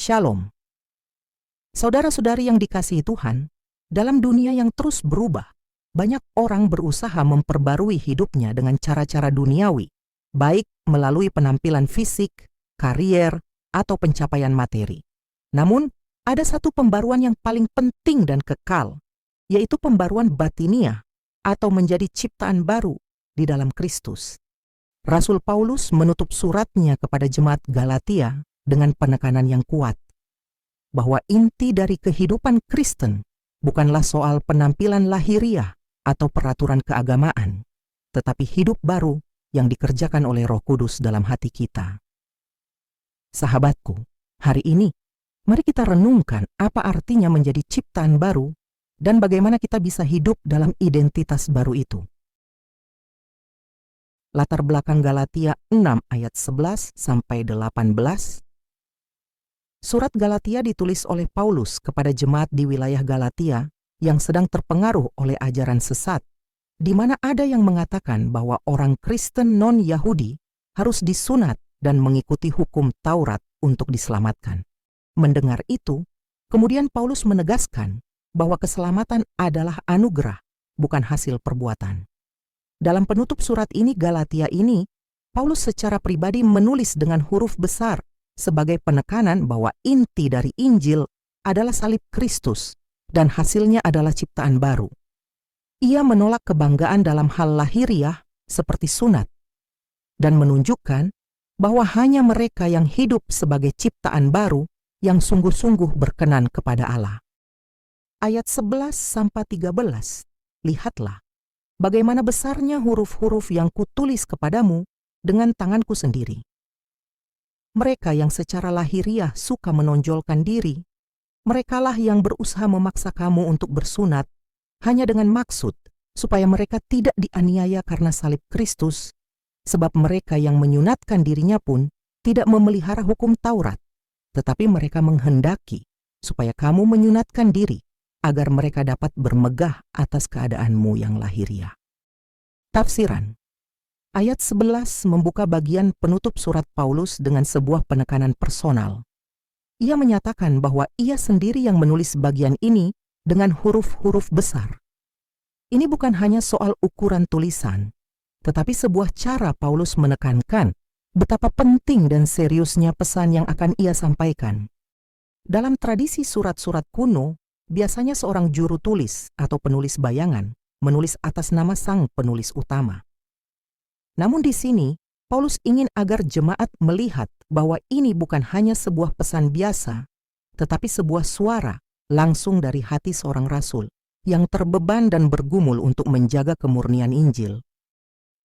Shalom. Saudara-saudari yang dikasihi Tuhan, dalam dunia yang terus berubah, banyak orang berusaha memperbarui hidupnya dengan cara-cara duniawi, baik melalui penampilan fisik, karier, atau pencapaian materi. Namun, ada satu pembaruan yang paling penting dan kekal, yaitu pembaruan batiniah atau menjadi ciptaan baru di dalam Kristus. Rasul Paulus menutup suratnya kepada jemaat Galatia dengan penekanan yang kuat, bahwa inti dari kehidupan Kristen bukanlah soal penampilan lahiriah atau peraturan keagamaan, tetapi hidup baru yang dikerjakan oleh Roh Kudus dalam hati kita. Sahabatku, hari ini, mari kita renungkan apa artinya menjadi ciptaan baru dan bagaimana kita bisa hidup dalam identitas baru itu. Latar belakang Galatia 6 ayat 11 sampai 18. Surat Galatia ditulis oleh Paulus kepada jemaat di wilayah Galatia yang sedang terpengaruh oleh ajaran sesat, di mana ada yang mengatakan bahwa orang Kristen non-Yahudi harus disunat dan mengikuti hukum Taurat untuk diselamatkan. Mendengar itu, kemudian Paulus menegaskan bahwa keselamatan adalah anugerah, bukan hasil perbuatan. Dalam penutup surat ini Galatia ini, Paulus secara pribadi menulis dengan huruf besar sebagai penekanan bahwa inti dari Injil adalah salib Kristus dan hasilnya adalah ciptaan baru. Ia menolak kebanggaan dalam hal lahiriah seperti sunat dan menunjukkan bahwa hanya mereka yang hidup sebagai ciptaan baru yang sungguh-sungguh berkenan kepada Allah. Ayat 11-13, lihatlah bagaimana besarnya huruf-huruf yang kutulis kepadamu dengan tanganku sendiri. Mereka yang secara lahiriah suka menonjolkan diri, merekalah yang berusaha memaksa kamu untuk bersunat hanya dengan maksud supaya mereka tidak dianiaya karena salib Kristus, sebab mereka yang menyunatkan dirinya pun tidak memelihara hukum Taurat, tetapi mereka menghendaki supaya kamu menyunatkan diri agar mereka dapat bermegah atas keadaanmu yang lahiriah. Tafsiran. Ayat 11 membuka bagian penutup surat Paulus dengan sebuah penekanan personal. Ia menyatakan bahwa ia sendiri yang menulis bagian ini dengan huruf-huruf besar. Ini bukan hanya soal ukuran tulisan, tetapi sebuah cara Paulus menekankan betapa penting dan seriusnya pesan yang akan ia sampaikan. Dalam tradisi surat-surat kuno, biasanya seorang juru tulis atau penulis bayangan menulis atas nama sang penulis utama. Namun di sini, Paulus ingin agar jemaat melihat bahwa ini bukan hanya sebuah pesan biasa, tetapi sebuah suara langsung dari hati seorang rasul yang terbeban dan bergumul untuk menjaga kemurnian Injil.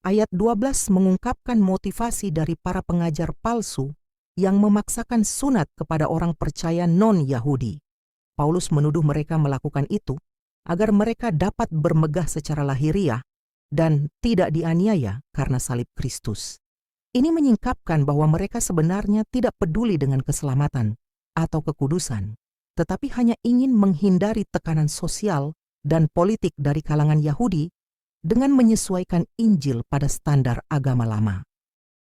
Ayat 12 mengungkapkan motivasi dari para pengajar palsu yang memaksakan sunat kepada orang percaya non-Yahudi. Paulus menuduh mereka melakukan itu agar mereka dapat bermegah secara lahiriah dan tidak dianiaya karena salib Kristus. Ini menyingkapkan bahwa mereka sebenarnya tidak peduli dengan keselamatan atau kekudusan, tetapi hanya ingin menghindari tekanan sosial dan politik dari kalangan Yahudi dengan menyesuaikan Injil pada standar agama lama.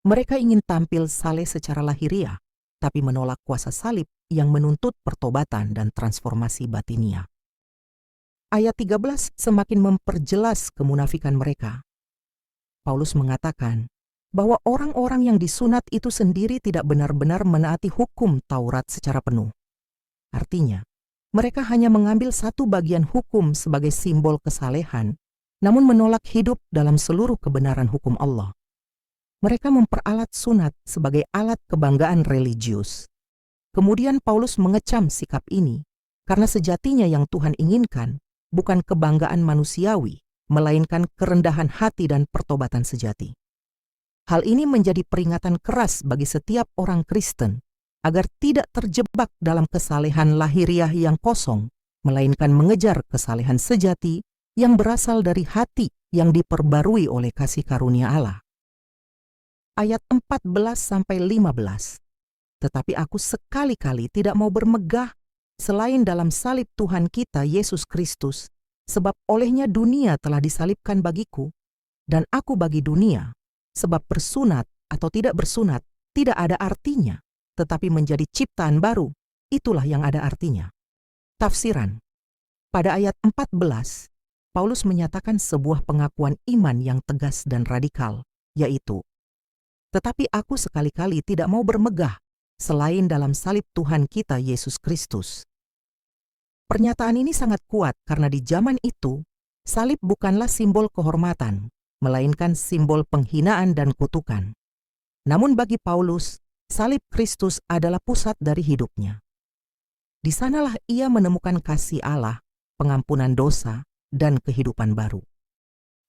Mereka ingin tampil saleh secara lahiriah, tapi menolak kuasa salib yang menuntut pertobatan dan transformasi batiniah. Ayat 13 semakin memperjelas kemunafikan mereka. Paulus mengatakan bahwa orang-orang yang disunat itu sendiri tidak benar-benar menaati hukum Taurat secara penuh. Artinya, mereka hanya mengambil satu bagian hukum sebagai simbol kesalehan, namun menolak hidup dalam seluruh kebenaran hukum Allah. Mereka memperalat sunat sebagai alat kebanggaan religius. Kemudian Paulus mengecam sikap ini, karena sejatinya yang Tuhan inginkan bukan kebanggaan manusiawi, melainkan kerendahan hati dan pertobatan sejati. Hal ini menjadi peringatan keras bagi setiap orang Kristen, agar tidak terjebak dalam kesalehan lahiriah yang kosong, melainkan mengejar kesalehan sejati yang berasal dari hati yang diperbarui oleh kasih karunia Allah. Ayat 14-15. Tetapi aku sekali-kali tidak mau bermegah selain dalam salib Tuhan kita Yesus Kristus, sebab olehnya dunia telah disalibkan bagiku, dan aku bagi dunia, sebab bersunat atau tidak bersunat tidak ada artinya, tetapi menjadi ciptaan baru itulah yang ada artinya. Tafsiran. Pada ayat 14, Paulus menyatakan sebuah pengakuan iman yang tegas dan radikal, yaitu, "Tetapi aku sekali-kali tidak mau bermegah selain dalam salib Tuhan kita Yesus Kristus." Pernyataan ini sangat kuat karena di zaman itu, salib bukanlah simbol kehormatan, melainkan simbol penghinaan dan kutukan. Namun bagi Paulus, salib Kristus adalah pusat dari hidupnya. Di sanalah ia menemukan kasih Allah, pengampunan dosa, dan kehidupan baru.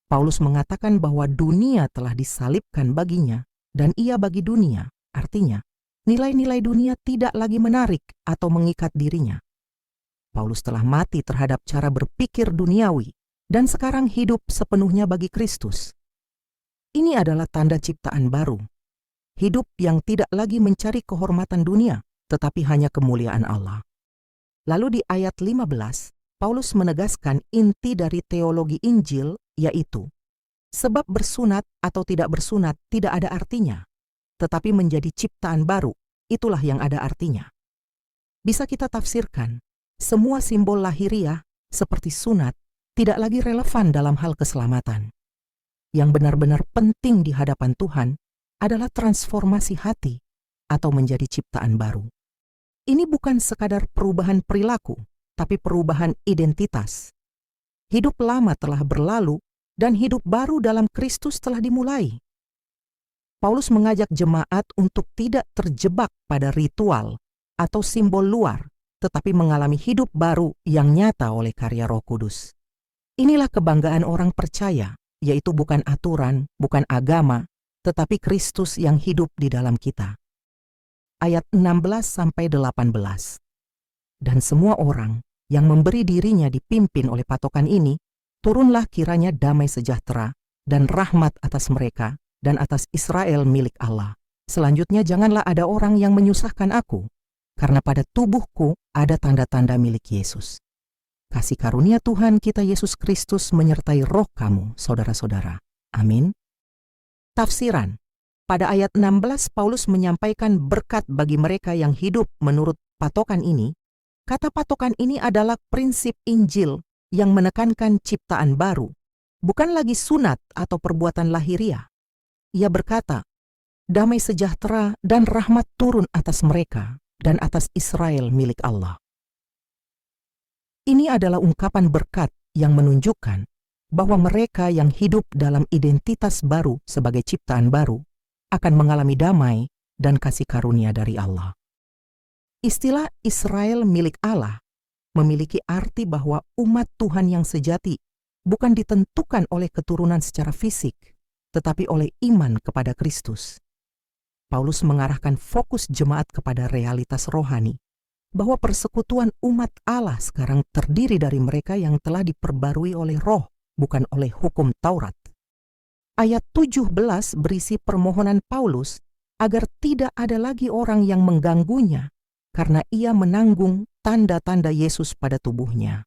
Paulus mengatakan bahwa dunia telah disalibkan baginya, dan ia bagi dunia, artinya nilai-nilai dunia tidak lagi menarik atau mengikat dirinya. Paulus telah mati terhadap cara berpikir duniawi dan sekarang hidup sepenuhnya bagi Kristus. Ini adalah tanda ciptaan baru. Hidup yang tidak lagi mencari kehormatan dunia, tetapi hanya kemuliaan Allah. Lalu di ayat 15, Paulus menegaskan inti dari teologi Injil, yaitu, sebab bersunat atau tidak bersunat tidak ada artinya, tetapi menjadi ciptaan baru, itulah yang ada artinya. Bisa kita tafsirkan, semua simbol lahiriah seperti sunat tidak lagi relevan dalam hal keselamatan. Yang benar-benar penting di hadapan Tuhan adalah transformasi hati atau menjadi ciptaan baru. Ini bukan sekadar perubahan perilaku, tapi perubahan identitas. Hidup lama telah berlalu dan hidup baru dalam Kristus telah dimulai. Paulus mengajak jemaat untuk tidak terjebak pada ritual atau simbol luar, tetapi mengalami hidup baru yang nyata oleh karya Roh Kudus. Inilah kebanggaan orang percaya, yaitu bukan aturan, bukan agama, tetapi Kristus yang hidup di dalam kita. Ayat 16-18. Dan semua orang yang memberi dirinya dipimpin oleh patokan ini, turunlah kiranya damai sejahtera dan rahmat atas mereka dan atas Israel milik Allah. Selanjutnya janganlah ada orang yang menyusahkan aku, karena pada tubuhku ada tanda-tanda milik Yesus. Kasih karunia Tuhan kita Yesus Kristus menyertai roh kamu, saudara-saudara. Amin. Tafsiran. Pada ayat 16, Paulus menyampaikan berkat bagi mereka yang hidup menurut patokan ini. Kata patokan ini adalah prinsip Injil yang menekankan ciptaan baru, bukan lagi sunat atau perbuatan lahiriah. Ia berkata, damai sejahtera dan rahmat turun atas mereka dan atas Israel milik Allah. Ini adalah ungkapan berkat yang menunjukkan bahwa mereka yang hidup dalam identitas baru sebagai ciptaan baru akan mengalami damai dan kasih karunia dari Allah. Istilah Israel milik Allah memiliki arti bahwa umat Tuhan yang sejati bukan ditentukan oleh keturunan secara fisik, tetapi oleh iman kepada Kristus. Paulus mengarahkan fokus jemaat kepada realitas rohani, bahwa persekutuan umat Allah sekarang terdiri dari mereka yang telah diperbarui oleh roh, bukan oleh hukum Taurat. Ayat 17 berisi permohonan Paulus agar tidak ada lagi orang yang mengganggunya, karena ia menanggung tanda-tanda Yesus pada tubuhnya.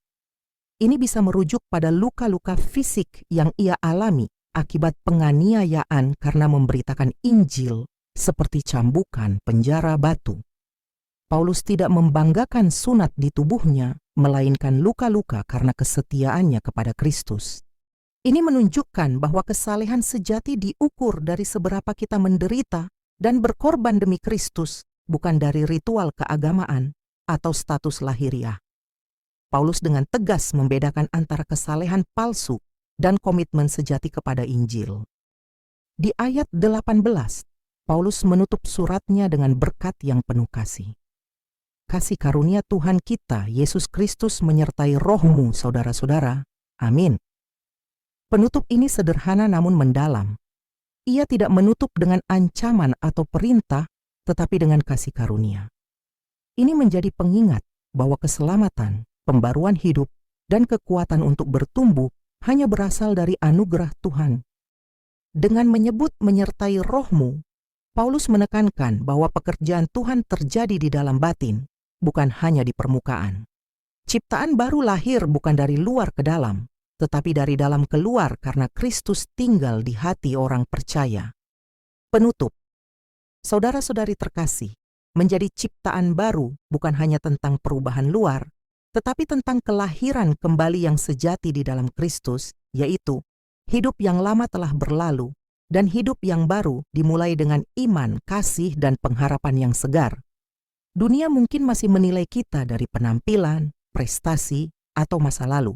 Ini bisa merujuk pada luka-luka fisik yang ia alami akibat penganiayaan karena memberitakan Injil, seperti cambukan, penjara batu. Paulus tidak membanggakan sunat di tubuhnya, melainkan luka-luka karena kesetiaannya kepada Kristus. Ini menunjukkan bahwa kesalehan sejati diukur dari seberapa kita menderita dan berkorban demi Kristus, bukan dari ritual keagamaan atau status lahiriah. Paulus dengan tegas membedakan antara kesalehan palsu dan komitmen sejati kepada Injil. Di ayat 18, Paulus menutup suratnya dengan berkat yang penuh kasih. Kasih karunia Tuhan kita, Yesus Kristus menyertai rohmu, saudara-saudara. Amin. Penutup ini sederhana namun mendalam. Ia tidak menutup dengan ancaman atau perintah, tetapi dengan kasih karunia. Ini menjadi pengingat bahwa keselamatan, pembaruan hidup, dan kekuatan untuk bertumbuh hanya berasal dari anugerah Tuhan. Dengan menyebut menyertai rohmu, Paulus menekankan bahwa pekerjaan Tuhan terjadi di dalam batin, bukan hanya di permukaan. Ciptaan baru lahir bukan dari luar ke dalam, tetapi dari dalam keluar karena Kristus tinggal di hati orang percaya. Penutup. Saudara-saudari terkasih, Menjadi ciptaan baru bukan hanya tentang perubahan luar, tetapi tentang kelahiran kembali yang sejati di dalam Kristus, yaitu hidup yang lama telah berlalu dan hidup yang baru dimulai dengan iman, kasih, dan pengharapan yang segar. Dunia mungkin masih menilai kita dari penampilan, prestasi, atau masa lalu.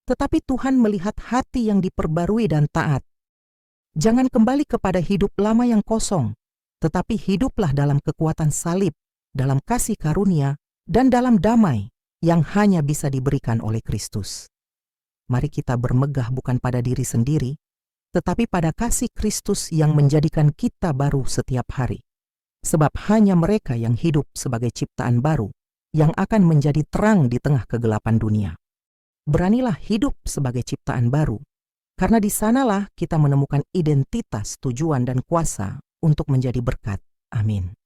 Tetapi Tuhan melihat hati yang diperbarui dan taat. Jangan kembali kepada hidup lama yang kosong, tetapi hiduplah dalam kekuatan salib, dalam kasih karunia, dan dalam damai yang hanya bisa diberikan oleh Kristus. Mari kita bermegah bukan pada diri sendiri, tetapi pada kasih Kristus yang menjadikan kita baru setiap hari. Sebab hanya mereka yang hidup sebagai ciptaan baru yang akan menjadi terang di tengah kegelapan dunia. Beranilah hidup sebagai ciptaan baru, karena di sanalah kita menemukan identitas, tujuan, dan kuasa untuk menjadi berkat. Amin.